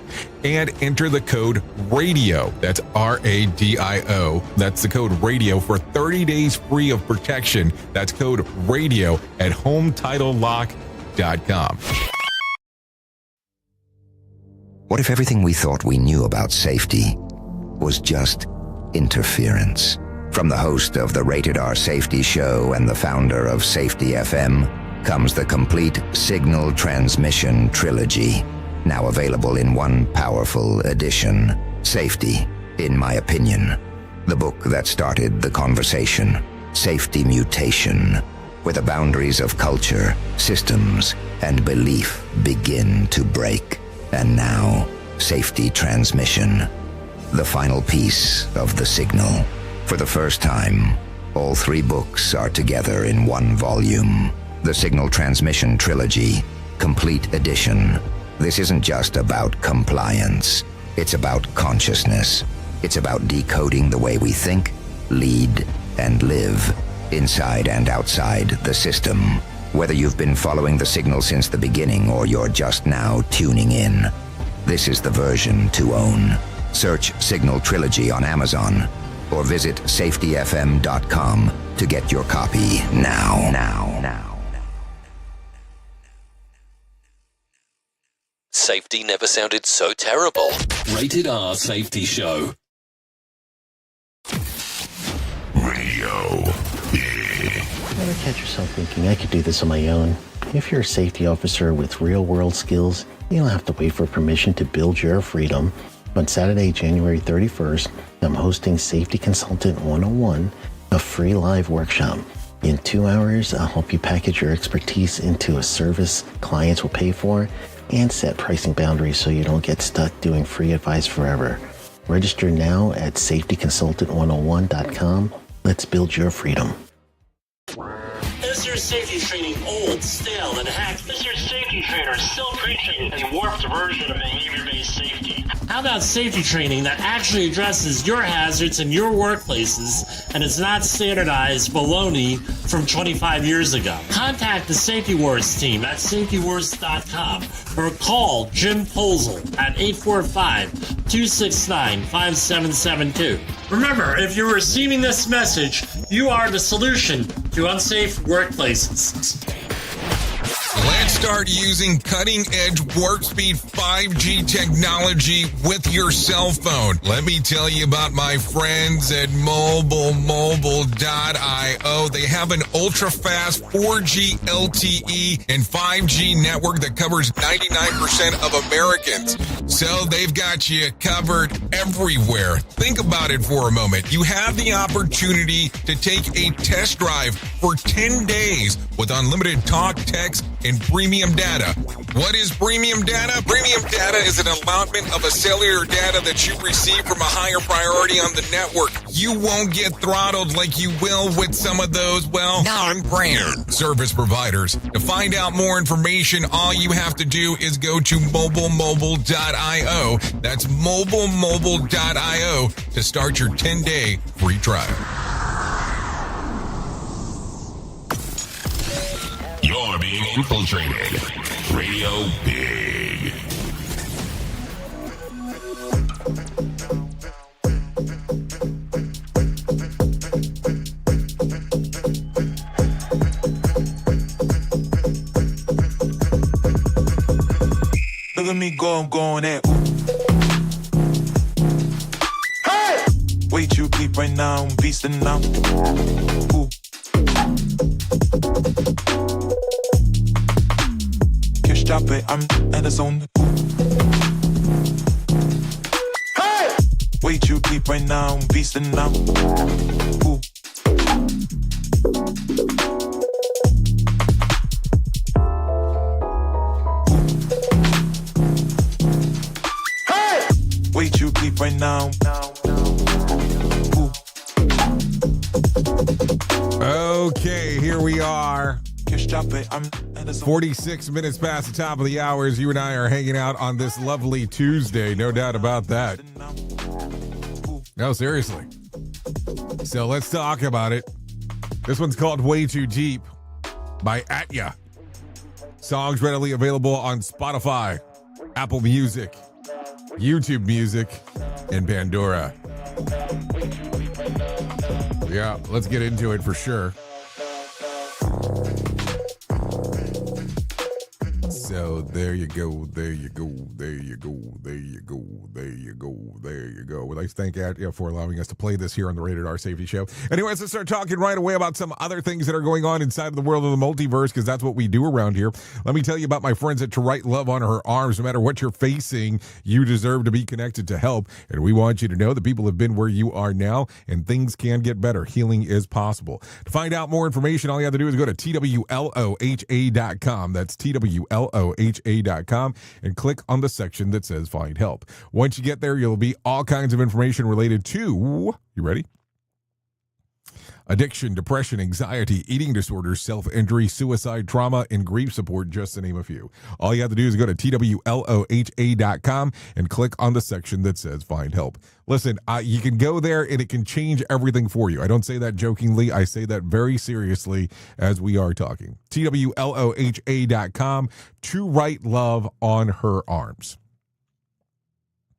And enter the code RADIO. That's RADIO. That's the code RADIO for 30 days free of protection. That's code RADIO at HometitleLock.com. What if everything we thought we knew about safety was just interference? From the host of the Rated R Safety Show and the founder of Safety FM comes the complete Signal Transmission Trilogy, now available in one powerful edition. Safety, in my opinion, the book that started the conversation. Safety Mutation, where the boundaries of culture, systems, and belief begin to break. And now, Safety Transmission, the final piece of the signal. For the first time, all three books are together in one volume. The Signal Transmission Trilogy, Complete Edition. This isn't just about compliance. It's about consciousness. It's about decoding the way we think, lead, and live, inside and outside the system. Whether you've been following the signal since the beginning or you're just now tuning in, this is the version to own. Search Signal Trilogy on Amazon or visit safetyfm.com to get your copy now. Safety never sounded so terrible. Rated R Safety Show. Radio Big. Ever catch yourself thinking, I could do this on my own? If you're a safety officer with real-world skills, you don't have to wait for permission to build your freedom. On Saturday, January 31st, I'm hosting Safety Consultant 101, a free live workshop. In 2 hours, I'll help you package your expertise into a service clients will pay for and set pricing boundaries so you don't get stuck doing free advice forever. Register now at safetyconsultant101.com. Let's build your freedom. Is your safety training old, stale, and hacked? Is your safety trainer still preaching a warped version of behavior-based safety? How about safety training that actually addresses your hazards in your workplaces and is not standardized baloney from 25 years ago? Contact the Safety Wars team at safetywars.com or call Jim Posel at 845-269-5772. Remember, if you're receiving this message, you are the solution to unsafe workplaces. Let's start using cutting-edge warp speed 5G technology with your cell phone. Let me tell you about my friends at mobilemobile.io. They have an ultra-fast 4G LTE and 5G network that covers 99% of Americans. So they've got you covered everywhere. Think about it for a moment. You have the opportunity to take a test drive for 10 days with unlimited talk, text, and premium data. What is premium data? Premium data is an allotment of a cellular data that you receive from a higher priority on the network. You won't get throttled like you will with some of those, well, non-brand service providers. To find out more information, all you have to do is go to mobilemobile.io. That's mobilemobile.io to start your 10-day free trial. You're being infiltrated. Radio Big. Look at me go, I'm going at. Hey! Way too deep right now, I'm beastin' now. Ooh. Can't stop it, I'm in the zone. Hey! Way too deep right now, I'm beastin' now. Ooh. Way too deep right now. Ooh. Okay, here we are. Can't stop it. I'm 46 minutes past the top of the hour as you and I are hanging out on this lovely Tuesday. No doubt about that. No, seriously. So let's talk about it. This one's called Way Too Deep by Atya. Songs readily available on Spotify, Apple Music, YouTube Music, and Pandora. Yeah, let's get into it for sure. So there you go, there you go, there you go, there you go, there you go, there you go. We'd like to thank Atya for allowing us to play this here on the Rated R Safety Show. Anyways, let's start talking right away about some other things that are going on inside of the world of the multiverse, because that's what we do around here. Let me tell you about my friends at To Write Love on Her Arms. No matter what you're facing, you deserve to be connected to help. And we want you to know that people have been where you are now, and things can get better. Healing is possible. To find out more information, all you have to do is go to TWLOHA.com. That's TWLOHA.com and click on the section that says Find Help. Once you get there, you'll be all kinds of information related to, you ready? Addiction, depression, anxiety, eating disorders, self-injury, suicide, trauma, and grief support, just to name a few. All you have to do is go to TWLOHA.com and click on the section that says Find Help. Listen, you can go there and it can change everything for you. I don't say that jokingly. I say that very seriously as we are talking. TWLOHA.com, To Write Love on Her Arms.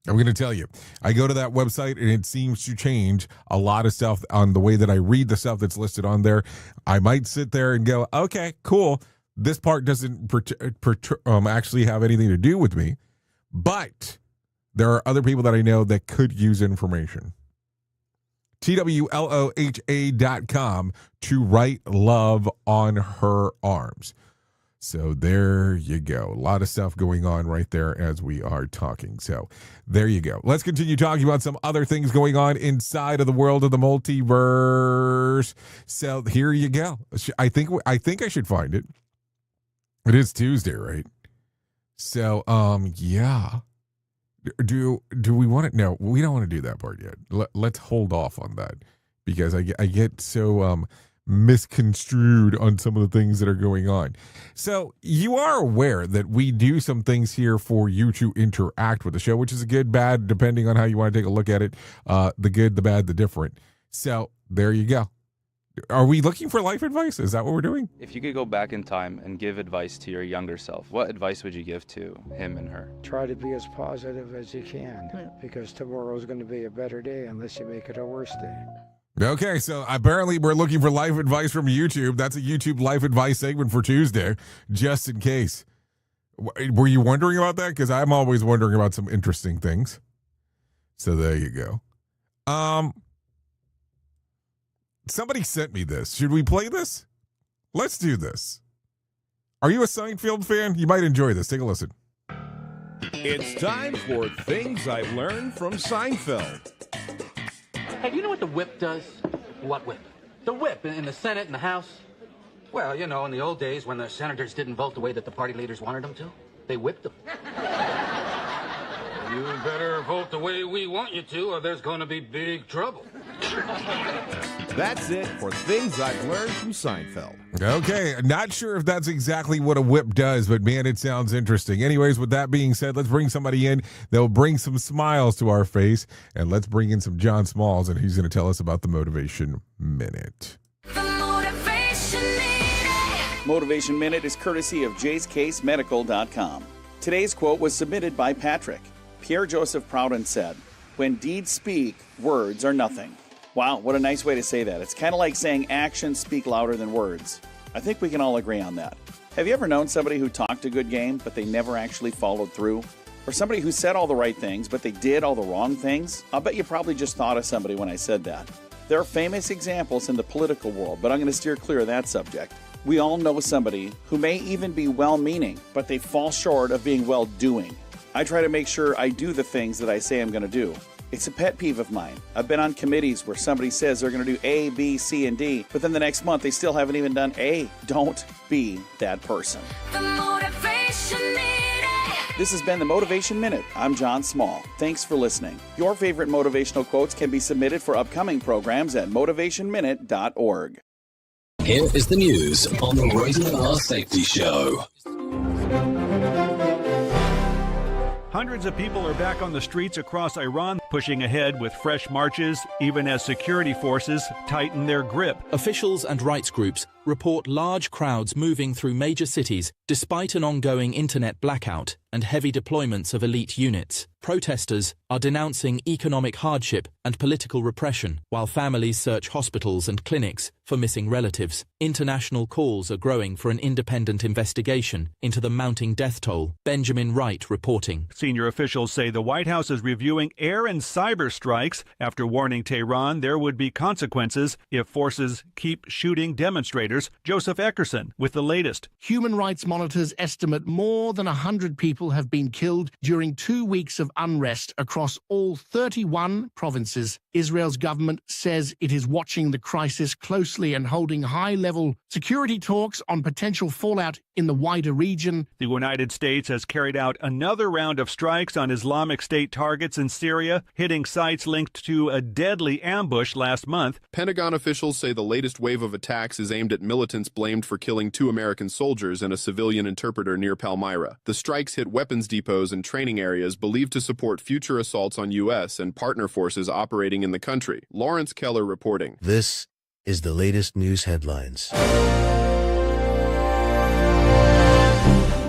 I'm going to tell you, I go to that website and it seems to change a lot of stuff on the way that I read the stuff that's listed on there. I might sit there and go, okay, cool. This part doesn't actually have anything to do with me, but there are other people that I know that could use information. TWLOHA.com, To Write Love on Her Arms. So there you go. A lot of stuff going on right there as we are talking. So there you go. Let's continue talking about some other things going on inside of the world of the multiverse. So here you go. I think I should find it. It is Tuesday, right? So yeah. Do we want to? No, we don't want to do that part yet. Let's hold off on that because I get so misconstrued on some of the things that are going on. So you are aware that we do some things here for you to interact with the show, which is a good, bad, depending on how you want to take a look at it. The good, the bad, the different. So there you go. Are we looking for life advice? Is that what we're doing? If you could go back in time and give advice to your younger self, what advice would you give to him and her? Try to be as positive as you can, because tomorrow's going to be a better day unless you make it a worse day. Okay, so apparently we're looking for life advice from YouTube. That's a YouTube life advice segment for Tuesday, just in case. Were you wondering about that? Because I'm always wondering about some interesting things. So there you go. Somebody sent me this. Should we play this? Let's do this. Are you a Seinfeld fan? You might enjoy this. Take a listen. It's time for Things I've Learned from Seinfeld. Hey, do you know what the whip does? What whip? The whip in the Senate and the House? Well, you know, in the old days when the senators didn't vote the way that the party leaders wanted them to, they whipped them. You better vote the way we want you to, or there's going to be big trouble. That's it for Things I've Learned from Seinfeld. Okay, not sure if that's exactly what a whip does, but man, it sounds interesting. Anyways, with that being said, let's bring somebody in that'll bring some smiles to our face, and let's bring in some John Smalls, and he's going to tell us about the Motivation Minute. Motivation Minute is courtesy of JaceCaseMedical.com. Today's quote was submitted by Patrick. Pierre Joseph Proudhon said, "When deeds speak, words are nothing." Wow, what a nice way to say that. It's kind of like saying actions speak louder than words. I think we can all agree on that. Have you ever known somebody who talked a good game, but they never actually followed through? Or somebody who said all the right things, but they did all the wrong things? I'll bet you probably just thought of somebody when I said that. There are famous examples in the political world, but I'm going to steer clear of that subject. We all know somebody who may even be well-meaning, but they fall short of being well-doing. I try to make sure I do the things that I say I'm going to do. It's a pet peeve of mine. I've been on committees where somebody says they're going to do A, B, C, and D, but then the next month they still haven't even done A. Don't be that person. This has been the Motivation Minute. I'm John Small. Thanks for listening. Your favorite motivational quotes can be submitted for upcoming programs at motivationminute.org. Here is the news on the Rated R Safety Show. Hundreds of people are back on the streets across Iran, pushing ahead with fresh marches, even as security forces tighten their grip. Officials and rights groups report large crowds moving through major cities despite an ongoing internet blackout and heavy deployments of elite units. Protesters are denouncing economic hardship and political repression, while families search hospitals and clinics for missing relatives. International calls are growing for an independent investigation into the mounting death toll. Benjamin Wright reporting. Senior officials say the White House is reviewing air and cyber strikes after warning Tehran there would be consequences if forces keep shooting demonstrators. Joseph Eckerson with the latest. Human rights monitors estimate more than 100 people have been killed during 2 weeks of unrest across all 31 provinces. Israel's government says it is watching the crisis closely and holding high-level security talks on potential fallout in the wider region. The United States has carried out another round of strikes on Islamic State targets in Syria, hitting sites linked to a deadly ambush last month. Pentagon officials say the latest wave of attacks is aimed at militants blamed for killing 2 American soldiers and a civilian interpreter near Palmyra. The strikes hit weapons depots and training areas believed to support future assaults on U.S. and partner forces operating in the country. Lawrence Keller reporting. This is the latest news headlines.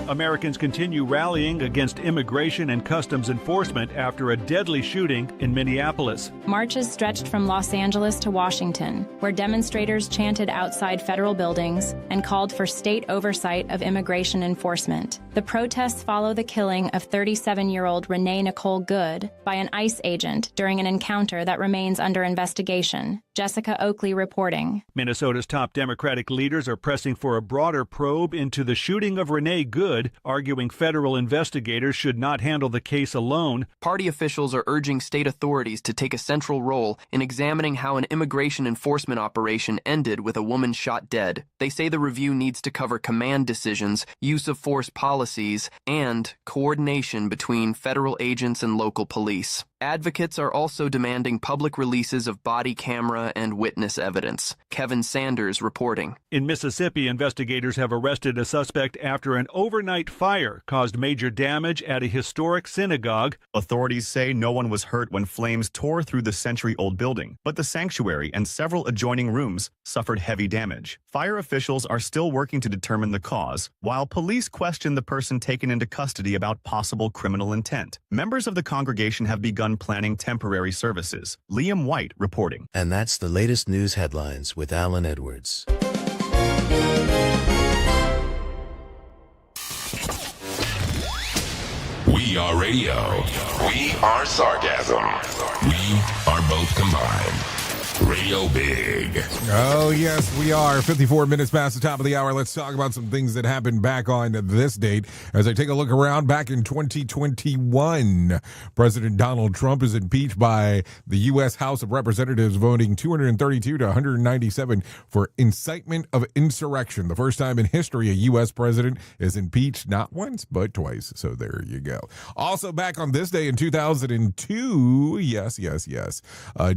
Americans continue rallying against immigration and customs enforcement after a deadly shooting in Minneapolis. Marches stretched from Los Angeles to Washington, where demonstrators chanted outside federal buildings and called for state oversight of immigration enforcement. The protests follow the killing of 37-year-old Renee Nicole Good by an ICE agent during an encounter that remains under investigation. Jessica Oakley reporting. Minnesota's top Democratic leaders are pressing for a broader probe into the shooting of Renee Good, arguing federal investigators should not handle the case alone. Party officials are urging state authorities to take a central role in examining how an immigration enforcement operation ended with a woman shot dead. They say the review needs to cover command decisions, use of force policies, and coordination between federal agents and local police. Advocates are also demanding public releases of body camera and witness evidence. Kevin Sanders reporting. In Mississippi, investigators have arrested a suspect after an overnight fire caused major damage at a historic synagogue. Authorities say no one was hurt when flames tore through the century-old building, but the sanctuary and several adjoining rooms suffered heavy damage. Fire officials are still working to determine the cause, while police question the person taken into custody about possible criminal intent. Members of the congregation have begun begun planning temporary services. Liam White reporting. And that's the latest news headlines with Alan Edwards. We are radio. We are sarcasm. We are both combined. Radio Big. Oh, yes, we are. 54 minutes past the top of the hour. Let's talk about some things that happened back on this date. As I take a look around, back in 2021, President Donald Trump is impeached by the U.S. House of Representatives, voting 232 to 197 for incitement of insurrection. The first time in history a U.S. president is impeached not once, but twice. So there you go. Also back on this day in 2002, yes,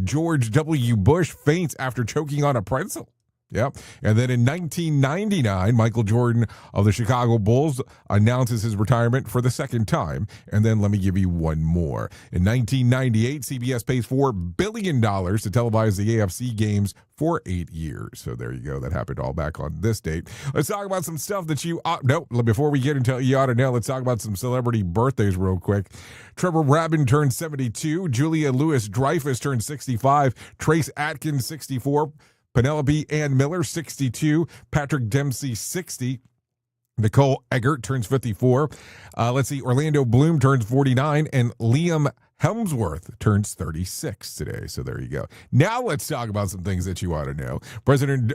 George W. Bush faints after choking on a pretzel. Yep. And then in 1999, Michael Jordan of the Chicago Bulls announces his retirement for the second time. And then let me give you one more. In 1998, CBS pays $4 billion to televise the AFC games for 8 years. So there you go. That happened all back on this date. Let's talk about some stuff that you ought... No, before we get into you ought to know, let's talk about some celebrity birthdays real quick. Trevor Rabin turned 72. Julia Louis-Dreyfus turned 65. Trace Atkins, 64. Penelope Ann Miller, 62. Patrick Dempsey, 60. Nicole Eggert turns 54. Let's see. Orlando Bloom turns 49. And Liam Hemsworth turns 36 today. So there you go. Now let's talk about some things that you ought to know. President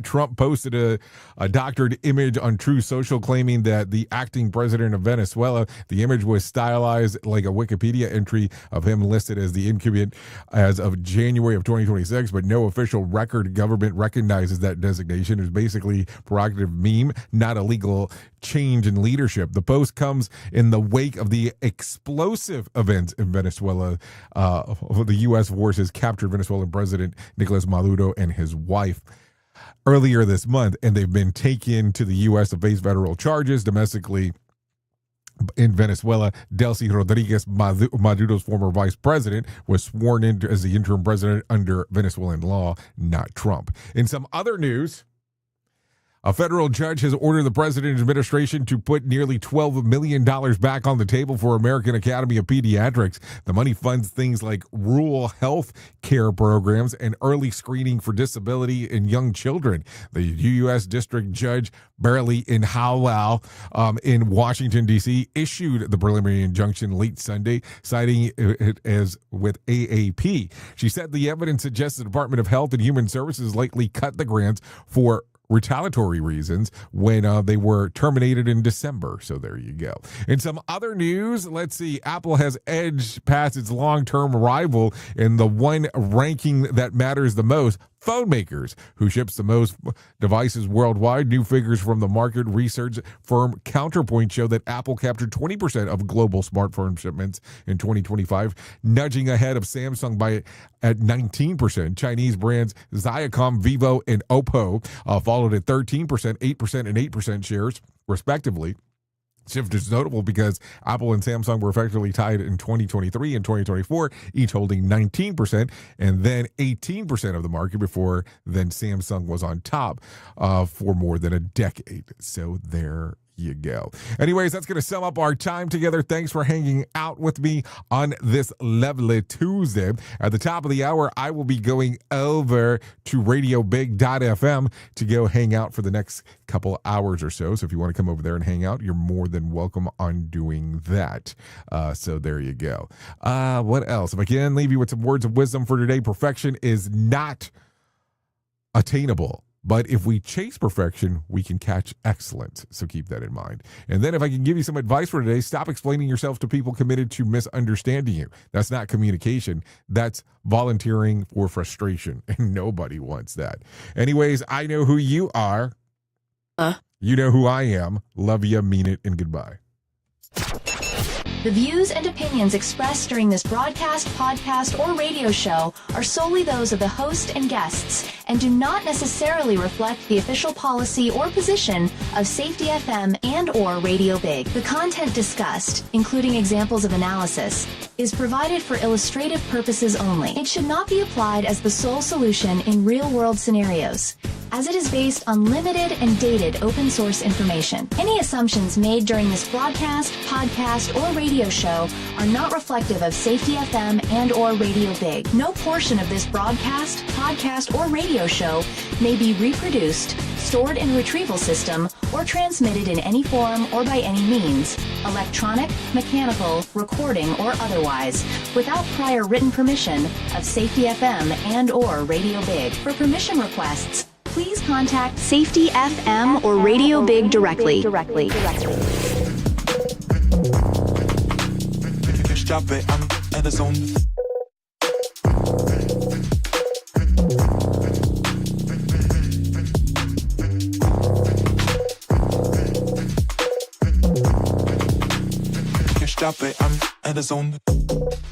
Trump posted a doctored image on Truth Social claiming that the acting president of Venezuela, the image was stylized like a Wikipedia entry of him listed as the incumbent as of January of 2026, but no official record government recognizes that designation. It's basically prerogative meme, not a legal change in leadership. The post comes in the wake of the explosive events in Venezuela. The U.S. forces captured Venezuelan President Nicolas Maduro and his wife earlier this month, and they've been taken to the U.S. to face federal charges domestically. In Venezuela, Delcy Rodriguez, Maduro's former vice president, was sworn in as the interim president under Venezuelan law, not Trump. In some other news, a federal judge has ordered the president's administration to put nearly $12 million back on the table for American Academy of Pediatrics. The money funds things like rural health care programs and early screening for disability in young children. The U.S. District Judge Barely in Howell in Washington, D.C., issued the preliminary injunction late Sunday, citing it as with AAP. She said the evidence suggests the Department of Health and Human Services likely cut the grants for retaliatory reasons when they were terminated in December. So there you go. In some other news, let's see. Apple has edged past its long-term rival in the one ranking that matters the most, phone makers, who ships the most devices worldwide. New figures from the market research firm Counterpoint show that Apple captured 20% of global smartphone shipments in 2025, nudging ahead of Samsung at 19%. Chinese brands Xiaocom, Vivo, and Oppo followed at 13%, 8%, and 8% shares, respectively. Shift is notable because Apple and Samsung were effectively tied in 2023 and 2024, each holding 19% and then 18% of the market before then Samsung was on top for more than a decade. So there you go. Anyways, that's going to sum up our time together. Thanks for hanging out with me on this lovely Tuesday. At the top of the hour, I will be going over to RadioBig.fm to go hang out for the next couple hours or so. So if you want to come over there and hang out, you're more than welcome on doing that. So there you go. What else? If I can leave you with some words of wisdom for today, perfection is not attainable. But if we chase perfection, we can catch excellence. So keep that in mind. And then if I can give you some advice for today, stop explaining yourself to people committed to misunderstanding you. That's not communication. That's volunteering for frustration. And nobody wants that. Anyways, I know who you are. You know who I am. Love you, mean it, and goodbye. The views and opinions expressed during this broadcast, podcast, or radio show are solely those of the host and guests and do not necessarily reflect the official policy or position of Safety FM and or Radio Big. The content discussed, including examples of analysis, is provided for illustrative purposes only. It should not be applied as the sole solution in real-world scenarios. as it is based on limited and dated open source information. Any assumptions made during this broadcast, podcast, or radio show are not reflective of Safety FM and or Radio Big. No portion of this broadcast, podcast, or radio show may be reproduced, stored in a retrieval system, or transmitted in any form or by any means, electronic, mechanical, recording, or otherwise, without prior written permission of Safety FM and or Radio Big. For permission requests, please contact Safety FM or Radio Big directly. Stop it, I'm in the zone. Stop it, I'm in the zone.